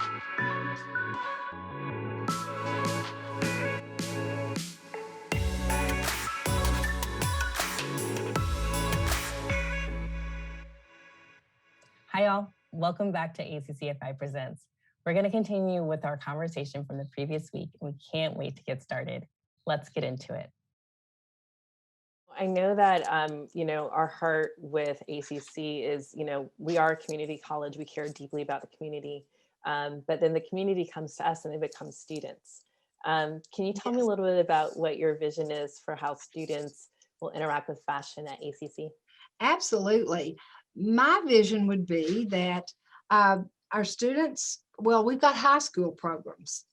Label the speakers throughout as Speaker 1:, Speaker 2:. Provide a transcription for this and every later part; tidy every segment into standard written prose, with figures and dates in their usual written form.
Speaker 1: Hi, all. Welcome back to ACCFI Presents. We're going to continue with our conversation from the previous week, and we can't wait to get started. Let's get into it. I know that, our heart with ACC is, we are a community college. We care deeply about the community. But then the community comes to us and they become students. Can you tell me a little bit about what your vision is for how students will interact with fashion at ACC?
Speaker 2: Absolutely. My vision would be that our students, well, we've got high school programs.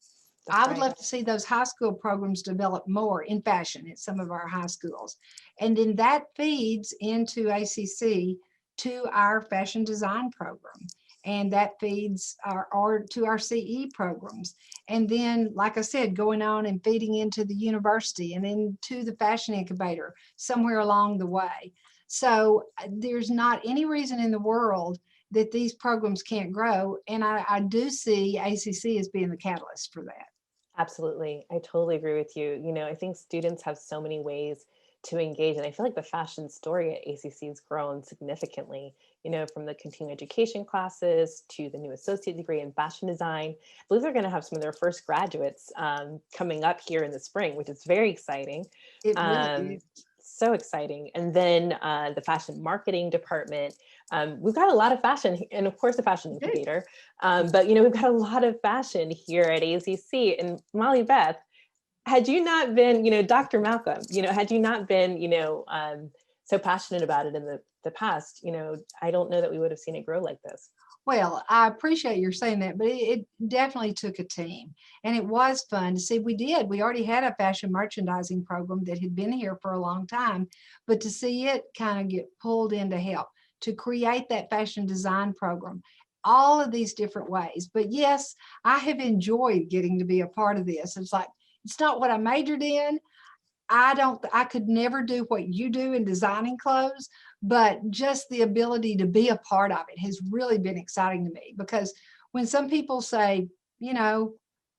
Speaker 2: I would love to see those high school programs develop more in fashion at some of our high schools. And then that feeds into ACC to our fashion design program. And that feeds to our CE programs. And then, like I said, going on and feeding into the university and then to the fashion incubator somewhere along the way. So there's not any reason in the world that these programs can't grow. And I do see ACC as being the catalyst for that.
Speaker 1: Absolutely. I totally agree with you. I think students have so many ways to engage. And I feel like the fashion story at ACC has grown significantly, from the continuing education classes to the new associate degree in fashion design. I believe they're going to have some of their first graduates coming up here in the spring, which is very exciting.
Speaker 2: It really is.
Speaker 1: So exciting. And then the fashion marketing department. We've got a lot of fashion, and of course the fashion incubator, but we've got a lot of fashion here at ACC. And Molly Beth, had you not been, Dr. Malcolm, had you not been, so passionate about it in the past, I don't know that we would have seen it grow like this.
Speaker 2: Well, I appreciate your saying that, but it definitely took a team, and it was fun to see. We already had a fashion merchandising program that had been here for a long time, but to see it kind of get pulled in to help to create that fashion design program, all of these different ways. But yes, I have enjoyed getting to be a part of this. It's like, it's not what I majored in. I could never do what you do in designing clothes, but just the ability to be a part of it has really been exciting to me, because when some people say,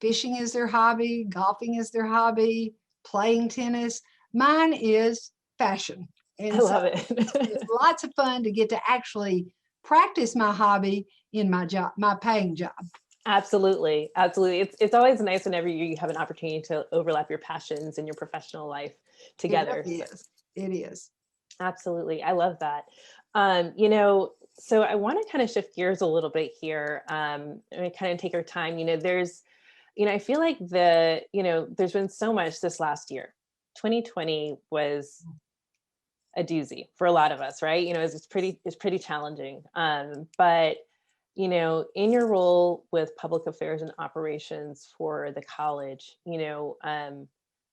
Speaker 2: fishing is their hobby, golfing is their hobby, playing tennis, mine is fashion. And
Speaker 1: I love it.
Speaker 2: It's lots of fun to get to actually practice my hobby in my job, my paying job.
Speaker 1: Absolutely. Absolutely. It's always nice whenever you have an opportunity to overlap your passions and your professional life together.
Speaker 2: It is.
Speaker 1: Absolutely. I love that. So I want to kind of shift gears a little bit here and kind of take our time. I feel like there's been so much this last year. 2020 was a doozy for a lot of us, right? It's pretty challenging. But in your role with public affairs and operations for the college,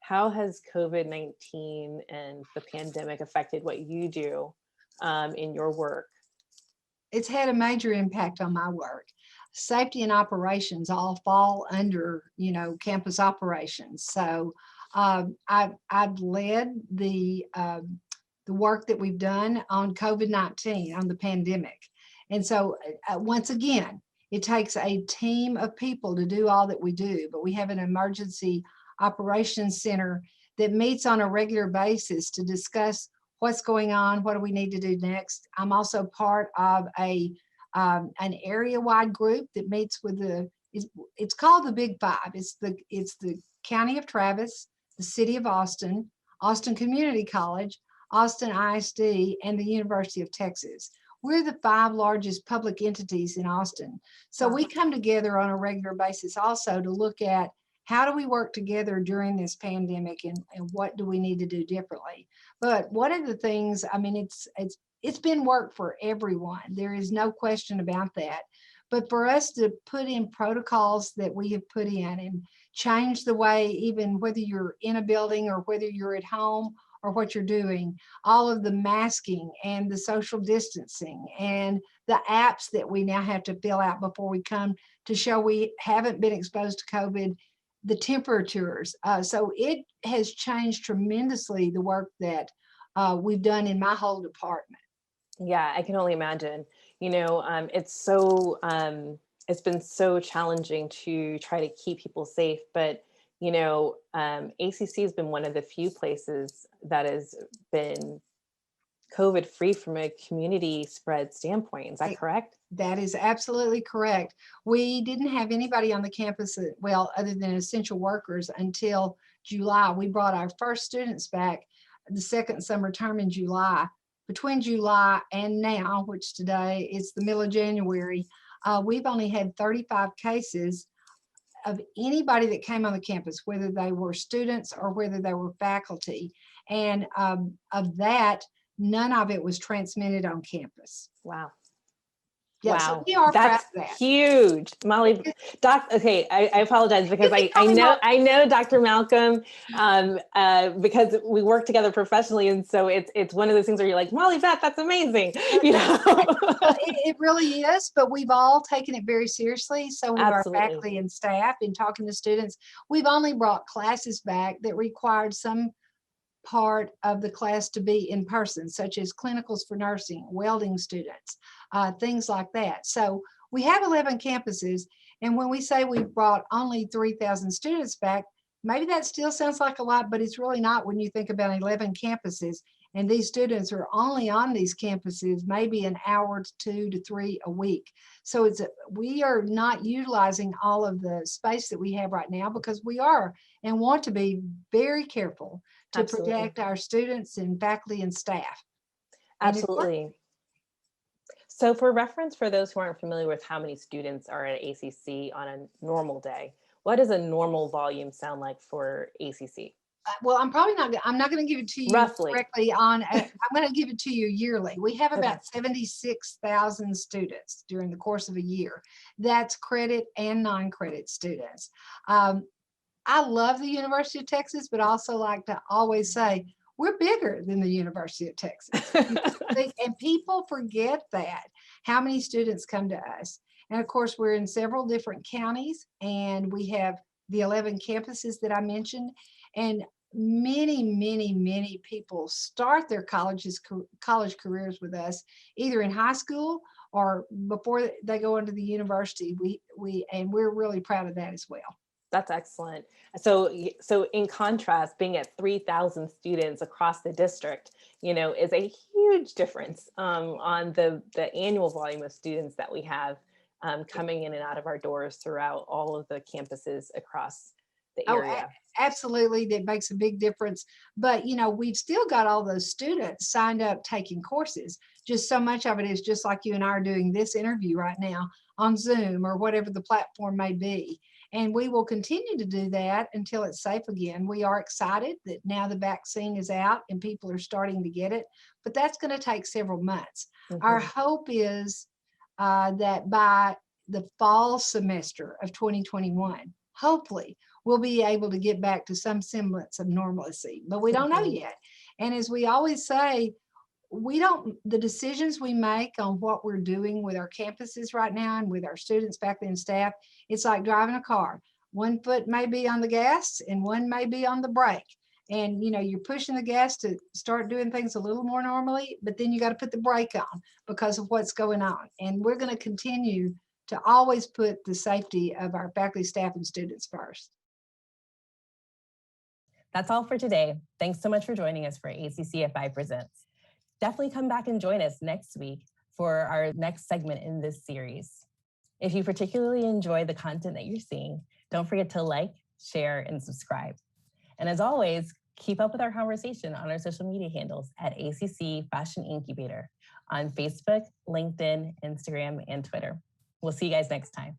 Speaker 1: how has COVID-19 and the pandemic affected what you do in your work?
Speaker 2: It's had a major impact on my work. Safety and operations all fall under, campus operations. So I've led the work that we've done on COVID-19, on the pandemic. And so once again, it takes a team of people to do all that we do, but we have an emergency operations center that meets on a regular basis to discuss what's going on, what do we need to do next. I'm also part of an area-wide group that meets with it's called the Big Five. It's the County of Travis, the City of Austin, Austin Community College, Austin ISD, and the University of Texas. We're the 5 largest public entities in Austin. So we come together on a regular basis also to look at how do we work together during this pandemic, and what do we need to do differently. But one of the things, it's been work for everyone. There is no question about that. But for us to put in protocols that we have put in and change the way, even whether you're in a building or whether you're at home or what you're doing, all of the masking and the social distancing and the apps that we now have to fill out before we come to show we haven't been exposed to COVID, the temperatures. So it has changed tremendously the work that we've done in my whole department.
Speaker 1: Yeah, I can only imagine. It's so it's been so challenging to try to keep people safe. But, ACC has been one of the few places that has been COVID free from a community spread standpoint. Is that
Speaker 2: It-
Speaker 1: correct?
Speaker 2: That is absolutely correct. We didn't have anybody on the campus, well, other than essential workers until July. We brought our first students back the second summer term in July. Between July and now, which today is the middle of January, we've only had 35 cases of anybody that came on the campus, whether they were students or whether they were faculty. And of that, none of it was transmitted on campus.
Speaker 1: Wow.
Speaker 2: Yeah, so
Speaker 1: Wow,
Speaker 2: we are proud
Speaker 1: that's
Speaker 2: of that.
Speaker 1: huge, Molly. Okay, I apologize because
Speaker 2: You can
Speaker 1: I,
Speaker 2: call
Speaker 1: I
Speaker 2: me
Speaker 1: know
Speaker 2: Molly.
Speaker 1: I know Dr. Malcolm because we work together professionally, and so it's one of those things where you're like, Molly, Beth, that's amazing, you know.
Speaker 2: Well, it really is, but we've all taken it very seriously. So have our
Speaker 1: Absolutely,
Speaker 2: faculty and staff in talking to students. We've only brought classes back that required some part of the class to be in person, such as clinicals for nursing, welding students, things like that. So we have 11 campuses. And when we say we brought only 3,000 students back, maybe that still sounds like a lot, but it's really not when you think about 11 campuses. And these students are only on these campuses maybe an hour to 2 to 3 a week. So we are not utilizing all of the space that we have right now because we are and want to be very careful to
Speaker 1: absolutely,
Speaker 2: protect our students and faculty and staff. And it's working.
Speaker 1: absolutely. So, for reference, for those who aren't familiar with how many students are at ACC on a normal day, what does a normal volume sound like for ACC?
Speaker 2: Well, I'm not going to give it to you
Speaker 1: Roughly.
Speaker 2: directly I'm going to give it to you yearly. We have
Speaker 1: Okay.
Speaker 2: about 76,000 students during the course of a year. That's credit and non-credit students. I love the University of Texas, but also like to always say, we're bigger than the University of Texas. And people forget that, how many students come to us. And of course, we're in several different counties and we have the 11 campuses that I mentioned. And many people start their college careers with us, either in high school or before they go into the university. We're really proud of that as well.
Speaker 1: That's excellent. So in contrast, being at 3,000 students across the district, is a huge difference on the annual volume of students that we have coming in and out of our doors throughout all of the campuses across the
Speaker 2: Oh,
Speaker 1: area.
Speaker 2: absolutely. That makes a big difference. But, we've still got all those students signed up taking courses. Just so much of it is just like you and I are doing this interview right now on Zoom or whatever the platform may be. And we will continue to do that until it's safe again. We are excited that now the vaccine is out and people are starting to get it, but that's going to take several months. Our
Speaker 1: Mhm.
Speaker 2: hope is that by the fall semester of 2021, hopefully, we'll be able to get back to some semblance of normalcy, but we don't know
Speaker 1: Mhm.
Speaker 2: yet. And as we always say, the decisions we make on what we're doing with our campuses right now and with our students, faculty, and staff, it's like driving a car. One foot may be on the gas and one may be on the brake. And you're pushing the gas to start doing things a little more normally, but then you got to put the brake on because of what's going on. And we're going to continue to always put the safety of our faculty, staff, and students first.
Speaker 3: That's all for today. Thanks so much for joining us for ACCFI Presents. Definitely come back and join us next week for our next segment in this series. If you particularly enjoy the content that you're seeing, don't forget to like, share, and subscribe. And as always, keep up with our conversation on our social media handles at ACC Fashion Incubator on Facebook, LinkedIn, Instagram, and Twitter. We'll see you guys next time.